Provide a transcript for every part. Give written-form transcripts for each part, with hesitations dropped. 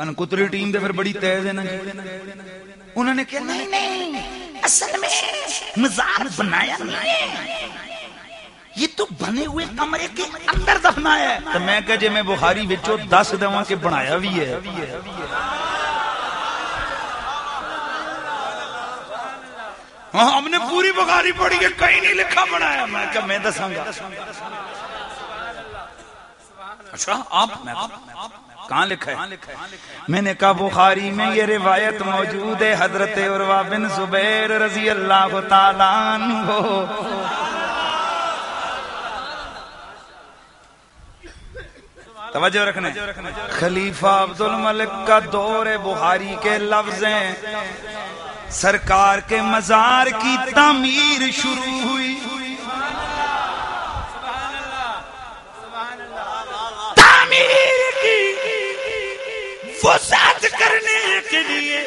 کنکتری team دے پھر بڑی تیز ہے نا جی. انہوں نے کہا نہیں نہیں اصل میں مزار بنایا نہیں ہے, یہ تو بنے ہوئے کمرے کے اندر دفنایا ہے. تو میں کہا جی میں بخاری وچوں 10 دواں کے بنایا بھی ہے. ہم نے پوری بخاری پڑھی ہے, کہیں نہیں لکھا بنایا. میں کہا میں دساں گا. اچھا آپ کہاں لکھا ہے؟ میں نے کہا بخاری میں یہ روایت موجود ہے, حضرت عروہ بن زبیر رضی اللہ تعالیٰ عنہ توجہ رکھنا, خلیفہ عبد الملک کا دور بخاری کے لفظ ہیں, سرکار کے مزار کی تعمیر شروع ہوئی. تعمیر کی وسعت کرنے کے لیے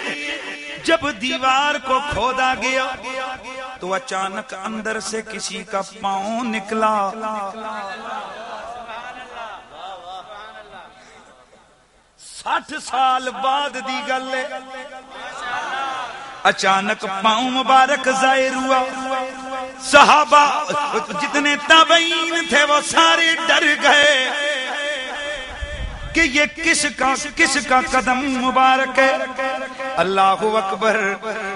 جب دیوار کو کھودا گیا تو اچانک اندر سے کسی کا پاؤں نکلا. 60 سال بعد دی گل ہے, اچانک پاؤں مبارک ظاہر ہوا. صحابہ جتنے تابعین تھے وہ سارے ڈر گئے کہ یہ کس کا قدم مبارک ہے. اللہ اکبر.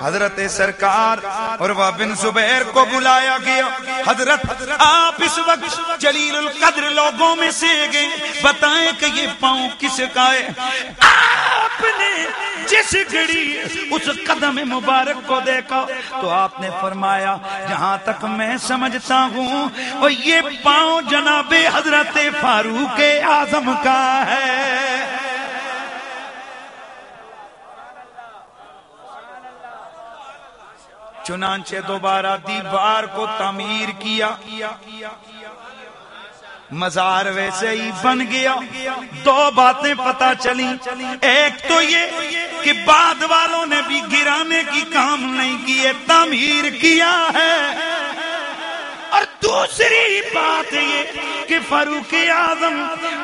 حضرت سرکار عروہ بن زبیر کو بلایا گیا. حضرت آپ اس وقت جلیل القدر لوگوں میں سے گئے, بتائیں کہ یہ پاؤں کس کا ہے. آپ نے جس گھڑی اس قدم مبارک کو دیکھا تو آپ نے فرمایا جہاں تک میں سمجھتا ہوں اور یہ پاؤں جناب حضرت فاروق اعظم کا ہے. چنانچہ دوبارہ دیوار کو تعمیر کیا, مزار ویسے ہی بن گیا. 2 باتیں پتہ چلی, ایک تو یہ کہ بعد والوں نے بھی گرانے کی کام نہیں کیے, تعمیر کیا ہے, اور دوسری بات یہ کہ فاروق اعظم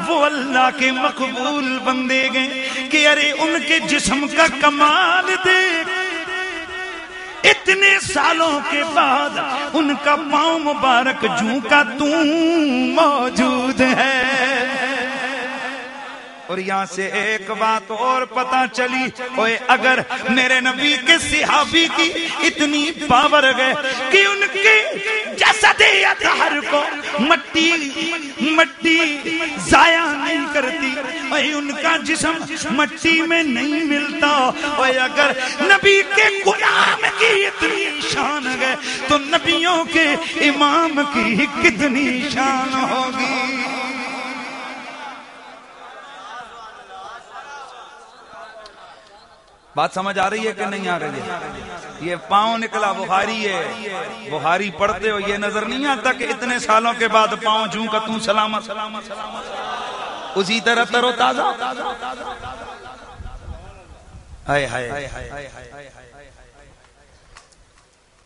وہ اللہ کے مقبول بندے گئے کہ ارے ان کے جسم کا کمال دیکھ, اتنے سالوں کے بعد ان کا پاؤں مبارک جوں کا توں موجود ہے. اور یہاں سے ایک بات اور پتہ چلی, اوے اگر میرے نبی کے صحابی کی اتنی پاور گئے کہ ان کے جسد اطہر کو مٹی ضائع نہیں کرتی, اوے ان کا جسم مٹی میں نہیں ملتا, اوے اگر نبی کے غلام کی اتنی شان گئے تو نبیوں کے امام کی کتنی شان ہوگی. بات سمجھ آ رہی ہے کہ نہیں آ رہی ہے؟ یہ پاؤں نکلا بخاری ہے, بخاری پڑھتے ہو یہ نظر نہیں آتا کہ اتنے سالوں کے بعد پاؤں جوں کا توں سلامت اسی طرح تر و تازہ.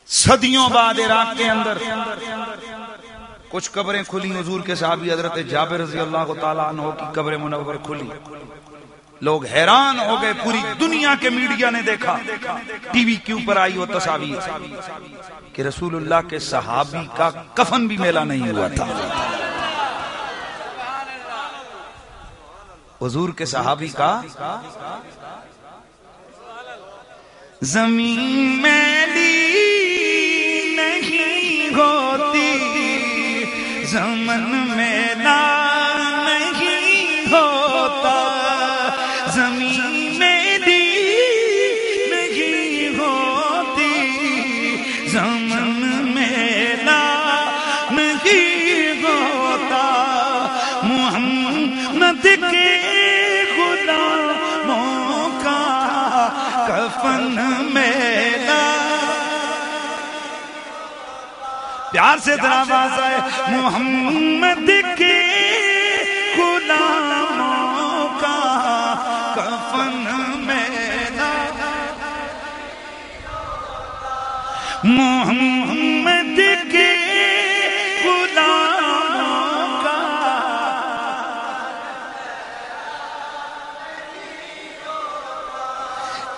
صدیوں بعد عراق کے اندر کچھ قبریں کھلی, حضور کے صحابی حضرت جابر رضی اللہ تعالیٰ عنہ کی قبر منور کھلی. لوگ حیران ہو گئے, پوری دنیا کے میڈیا نے دیکھا, ٹی وی کے اوپر آئی وہ تصاویر کہ رسول اللہ کے صحابی کا کفن بھی میلا نہیں ہوا تھا. حضور کے صحابی کا زمین میلی نہیں ہوتی, زمن میلا نہیں ہوتا, زمین میلی نہیں ہوتی, زمن میلا نہیں ہوتا, محمد کے غلاموں کا کفن میلا. پیار سے ذرا آواز آئے, محمد کے غلاموں کا کفن میلا, محمد کے غلاموں کا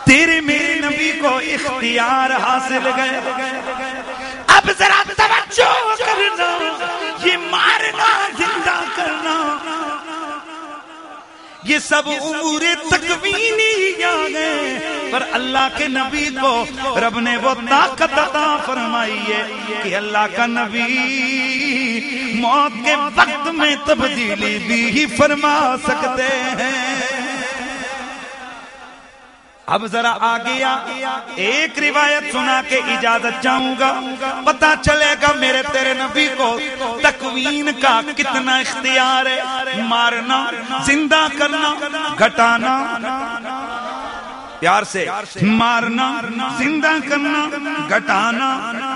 تیرے میرے نبی کو اختیار حاصل گئے. اب ذرا توجہ کرنا، یہ مارنا زندہ کرنا یہ سب امور تکوینی آ گئے، پر اللہ کے نبی کو رب نے وہ طاقت عطا فرمائی ہے کہ اللہ کا نبی موت کے وقت میں تبدیلی بھی فرما سکتے ہیں. اب ذرا آگیا ایک روایت سنا کے اجازت چاہوں گا، پتہ چلے گا میرے تیرے نبی کو تکوین کا کتنا اختیار ہے. مارنا، زندہ کرنا، گھٹانا، پیار سے مارنا، زندہ کرنا، گھٹانا،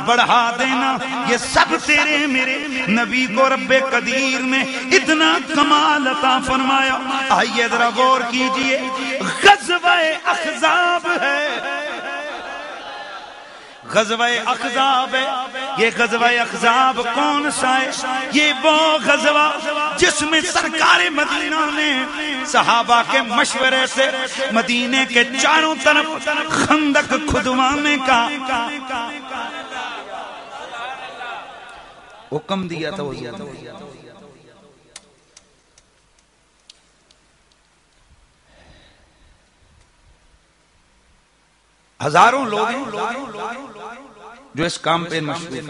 بڑھا دینا، یہ سب تیرے میرے نبی کو رب قدیر نے اتنا کمال عطا فرمایا. آئیے ذرا غور کیجئے، غزوہ احزاب ہے، غزوہ احزاب ہے. یہ غزوہ احزاب کون سا ہے؟ یہ وہ غزوہ جس میں سرکار مدینہ نے صحابہ کے مشورے سے مدینے کے چاروں طرف خندق کھدوانے کا حکم دیا تھا. ہزاروں لوگ جو اس کام پہ مشغول.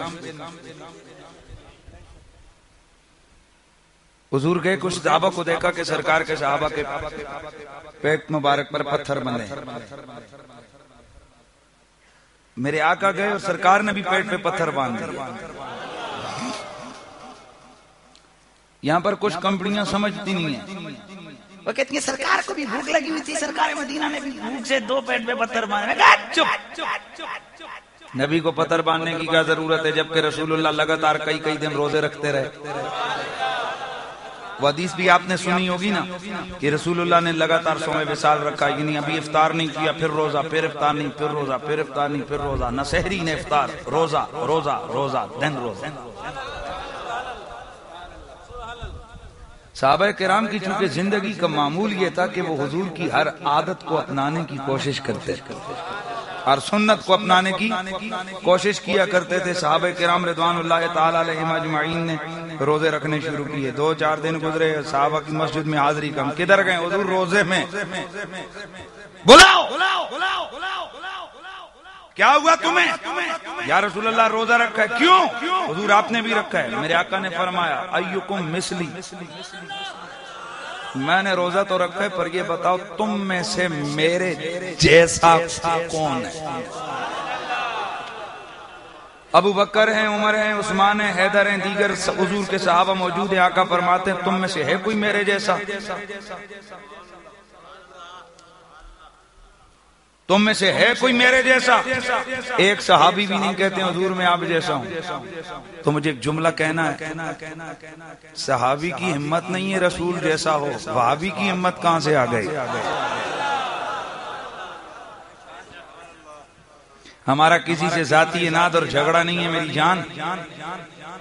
حضور گئے، کچھ صحابہ کو دیکھا کہ سرکار کے صحابہ کے پیٹ مبارک پر پتھر بندھے. میرے آقا گئے اور سرکار نے بھی پیٹ پہ پتھر باندھ دیے. یہاں پر کچھ کمپنیاں سمجھتی نہیں ہیں، وہ کہتی ہیں سرکار کو بھی بھوک لگی ہوئی تھی، سرکار مدینہ نے بھی بھوک سے 2 پیٹ پہ پتھر باندھے. چپ، نبی کو پتھر باندھنے کی کیا ضرورت ہے جبکہ رسول اللہ لگاتار کئی دن روزے رکھتے رہے. وہ حدیث بھی آپ نے سنی ہوگی نا کہ رسول اللہ نے لگاتار صوم وصال رکھا، یعنی ابھی افطار نہیں کیا، پھر روزہ، پھر افطار نہیں، پھر روزہ، پھر افطار نہیں، پھر روزہ، نہ سحری نہ افطار، روزہ روزہ روزہ دن روزہ. صحابہ کرام کی چونکہ زندگی کا معمول یہ تھا کہ وہ حضور کی ہر عادت کو اپنانے کی کوشش کرتے، ہر سنت کو اپنانے کی کوشش کیا کرتے تھے. صحابہ کرام رضوان اللہ تعالی علیہم اجمعین نے روزے رکھنے شروع کیے. 2-4 دن گزرے، صحابہ کی مسجد میں حاضری کم. کدھر گئے حضور؟ روزے میں. بلاؤ، کیا ہوا تمہیں؟ یا رسول اللہ روزہ رکھا ہے. کیوں؟ حضور آپ نے بھی رکھا ہے. میرے آقا نے فرمایا ایکم مثلی، میں نے روزہ تو رکھا ہے پر یہ بتاؤ تم میں سے میرے جیسا کون ہے؟ ابو بکر ہیں، عمر ہیں، عثمان ہیں، حیدر ہیں، دیگر حضور کے صحابہ موجود ہیں. آقا فرماتے ہیں تم میں سے ہے کوئی میرے جیسا؟ تم میں سے ہے کوئی میرے جیسا؟ ایک صحابی بھی نہیں کہتے حضور میں آپ جیسا ہوں. تو مجھے ایک جملہ کہنا ہے، صحابی کی ہمت نہیں ہے رسول جیسا ہو، وہابی کی ہمت کہاں سے آ گئی؟ ہمارا کسی سے ذاتی اناد اور جھگڑا نہیں ہے میری جان.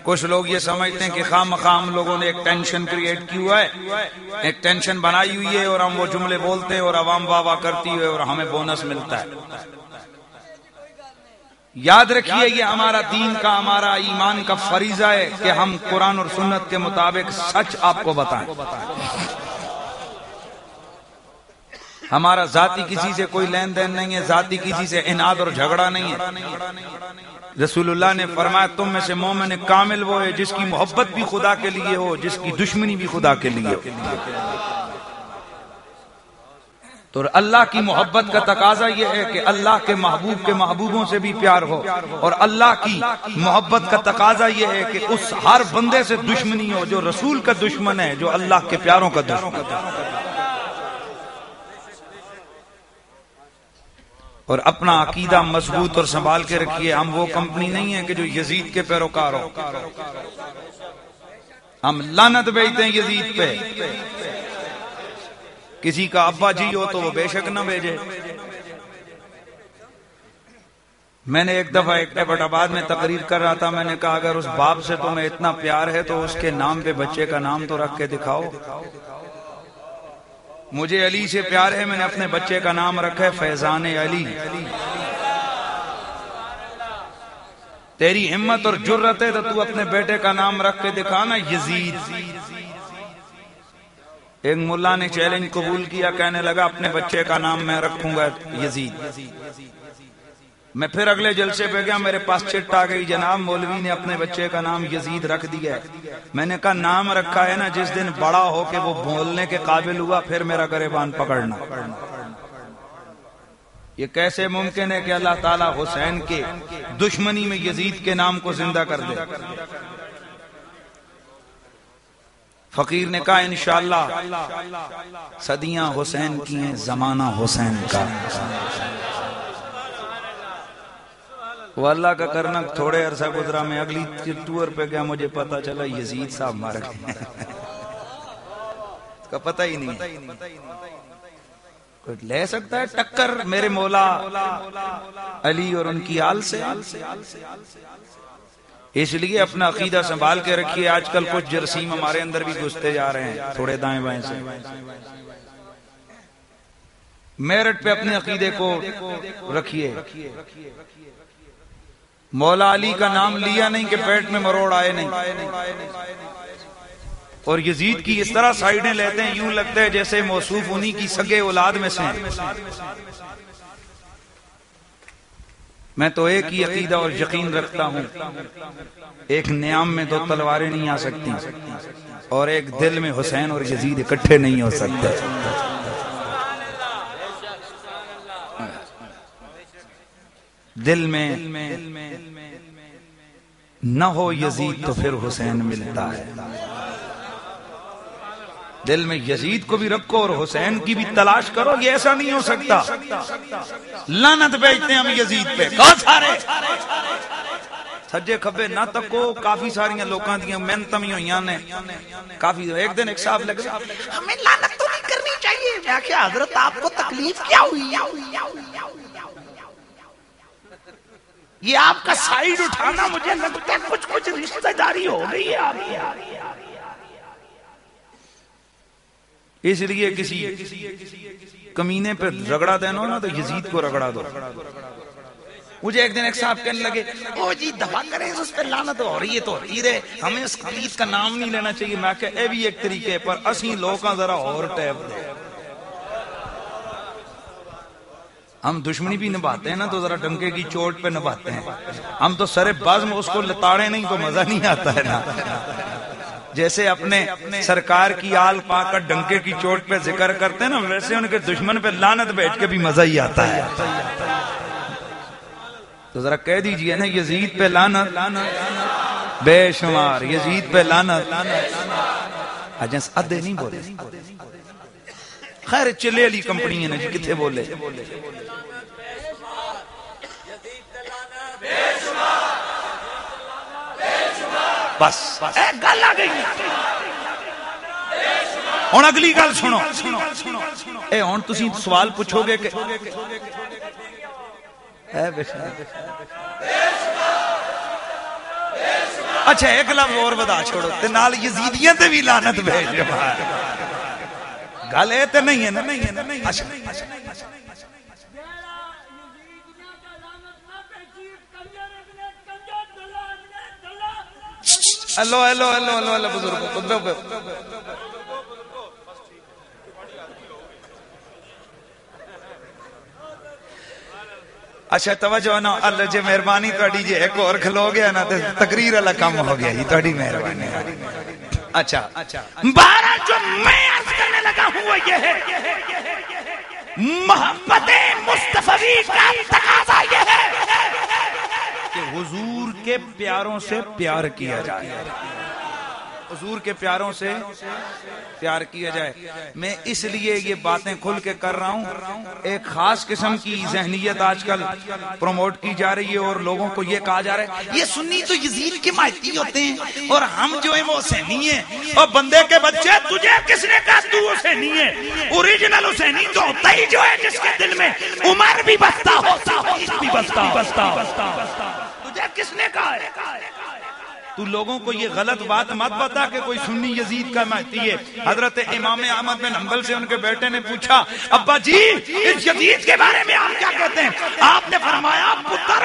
کچھ لوگ یہ سمجھتے ہیں کہ خواہ مخواہ ہم لوگوں نے ایک ٹینشن کریٹ کی ہوا ہے، ایک ٹینشن بنائی ہوئی ہے اور ہم وہ جملے بولتے ہیں اور عوام واہ واہ کرتی ہے اور ہمیں بونس ملتا ہے. یاد رکھیے یہ ہمارا دین کا، ہمارا ایمان کا فریضہ ہے کہ ہم قرآن اور سنت کے مطابق سچ آپ کو بتائیں. ہمارا ذاتی کسی سے کوئی لین دین نہیں ہے، ذاتی کسی سے اناد اور جھگڑا نہیں ہے. رسول اللہ نے فرمایا تم میں سے مومن کامل وہ ہے جس کی محبت بھی خدا کے لیے ہو، جس کی دشمنی بھی خدا کے لیے ہو. تو اللہ کی محبت کا تقاضا یہ ہے کہ اللہ کے محبوب کے محبوبوں سے بھی پیار ہو، اور اللہ کی محبت کا تقاضا یہ ہے کہ اس ہر بندے سے دشمنی ہو جو رسول کا دشمن ہے، جو اللہ کے پیاروں کا دشمن ہے. اور اپنا عقیدہ مضبوط اور سنبھال کے رکھیے. ہم وہ کمپنی نہیں ہے کہ جو یزید کے پیروکار ہو. ہم لعنت بھیجتے ہیں یزید پہ. کسی کا ابا جی ہو تو وہ بے شک نہ بھیجے. میں نے ایک دفعہ ایک ایبٹ آباد میں تقریر کر رہا تھا. میں نے کہا اگر اس باپ سے تمہیں اتنا پیار ہے تو اس کے نام پہ بچے کا نام تو رکھ کے دکھاؤ. مجھے علی سے پیار ہے، میں نے اپنے بچے کا نام رکھا ہے فیضان علی۔ تیری ہمت اور جرت ہے تو اپنے بیٹے کا نام رکھ کے دکھانا یزید۔ ایک ملا نے چیلنج قبول کیا، کہنے لگا اپنے بچے کا نام میں رکھوں گا یزید۔ میں پھر اگلے جلسے پہ گیا، میرے پاس چٹ آ گئی، جناب مولوی نے اپنے بچے کا نام یزید رکھ دیا ہے۔ میں نے کہا نام رکھا ہے نا، جس دن بڑا ہو کے وہ بولنے کے قابل ہوا پھر میرا گریبان پکڑنا۔ یہ کیسے ممکن ہے کہ اللہ تعالیٰ حسین کے دشمنی میں یزید کے نام کو زندہ کر دے؟ فقیر نے کہا انشاءاللہ صدیاں حسین کی ہیں، زمانہ حسین کا۔ وہ اللہ کا کرنا، تھوڑے عرصہ گزرا، میں اگلی ٹور پہ گیا، مجھے پتا چلا یزید صاحب مر گئے، اس کا پتہ ہی نہیں۔ کوئی لے سکتا ہے ٹکر میرے مولا علی اور ان کی آل سے؟ اس لیے اپنا عقیدہ سنبھال کے رکھیے۔ آج کل کچھ جرسیم ہمارے اندر بھی گھستے جا رہے ہیں تھوڑے دائیں بائیں سے۔ میرٹ پہ اپنے عقیدے کو رکھیے۔ مولا علی کا نام لیا نہیں کہ پیٹ میں مروڑ آئے نہیں۔ اور یزید کی اس طرح سائیڈیں لیتے ہیں، یوں لگتا ہے جیسے موصوف انہی کی سگے اولاد میں سے ہیں۔ میں تو ایک ہی عقیدہ اور یقین رکھتا ہوں، ایک نیام میں دو تلواریں نہیں آ سکتی، اور ایک دل میں حسین اور یزید اکٹھے نہیں ہو سکتے۔ دل میں نہ ہو یزید تو پھر حسین ملتا ہے۔ دل میں یزید کو بھی رکھو اور حسین کی بھی تلاش کرو، یہ ایسا نہیں ہو سکتا۔ لعنت بھیجتے ہیں ہم یزید پہ، کہاں سارے سجے کھبے نہ تکو، کافی ساریاں لوکاں دیاں محنتاں ہوئیاں نے کافی۔ ایک دن ایک صاحب لگے ہمیں لعنت تو نہیں کرنی چاہیے، میں کہا حضرت آپ کو تکلیف کیا ہوئی؟ یہ آپ کا سائیڈ اٹھانا مجھے لگتا ہے کچھ رشتہ داری ہو گئی ہے آپ کی۔ اس لیے کسی کمینے پہ رگڑا دینا نا تو یزید کو رگڑا دو۔ مجھے ایک دن ایک صاحب کہنے لگے او جی دفع کریں اس پہ لعنت ہو رہی ہے تو ہوتی رہے، ہمیں اس خلیج کا نام نہیں لینا چاہیے۔ میں کہ اے بھی ایک طریقے پر اسی لوکاں ذرا اور ٹیپ دے۔ ہم دشمنی بھی نبھاتے ہیں نا تو ذرا ڈنکے کی چوٹ پہ نبھاتے ہیں، ہم تو سر بزم اس کو لتاڑے نہیں تو مزہ نہیں آتا ہے نا۔ جیسے اپنے سرکار کی آل پا کر ڈنکے کی چوٹ پہ ذکر کرتے ہیں نا، ویسے ان کے دشمن پہ لعنت بیٹھ کے بھی مزہ ہی آتا ہے۔ تو ذرا کہہ دیجئے نا یزید پہ لعنت بے شمار، یزید پہ لعنت۔ اجنس ادھے نہیں بولے، خیر چلے علی کمپنی ہے جی، کتھے بولے؟ بس ایک گل آ گئی، ہن اگلی گل سنو۔ اے ہن تسی سوال پوچھو گے کہ اچھا ایک لفظ اور بتا چھوڑو تے نال یزیدیاں تے بھی لعنت بھیج گل اے تے نہیں ہے نا۔ اچھا hello hello hello hello hello بزرگ، اچھا توجہ نا، اللہ جی مہربانی تہاڈی جی ایک اور کھلو گیا نا تے تقریر والا کام ہو گیا جی، تہاڈی مہربانی۔ اچھا بارہ جو میں عرض کرنے لگا ہوں وہ یہ ہے، محبت مصطفی کا تقاضا یہ ہے کہ حضور کے پیاروں سے پیار کیا جائے، حضور کے پیاروں سے پیار کیا جائے۔ میں اس لیے یہ باتیں کھل کے کر رہا ہوں، ایک خاص قسم کی ذہنیت آج کل پروموٹ کی جا رہی ہے اور لوگوں کو یہ کہا جا رہا ہے یہ سنی تو یزید کے مائتی ہوتے ہیں اور ہم جو ہیں وہ حسینی ہیں۔ اور بندے کے بچے تجھے کس نے کہا تو حسینی ہے؟ اوریجنل حسینی تو ہوتا ہی جو ہے جس کے دل میں عمر بھی بستا ہوتا، عشق بھی بستا۔ تجھے کس نے کہا ہے؟ تو لوگوں کو یہ غلط بات مت بتا کہ کوئی سنی یزید کا مہدی ہے۔ حضرت امام احمد بن حنبل سے ان کے بیٹے نے پوچھا ابا جی اس یزید کے بارے میں آپ کیا کہتے ہیں؟ آپ نے فرمایا پتر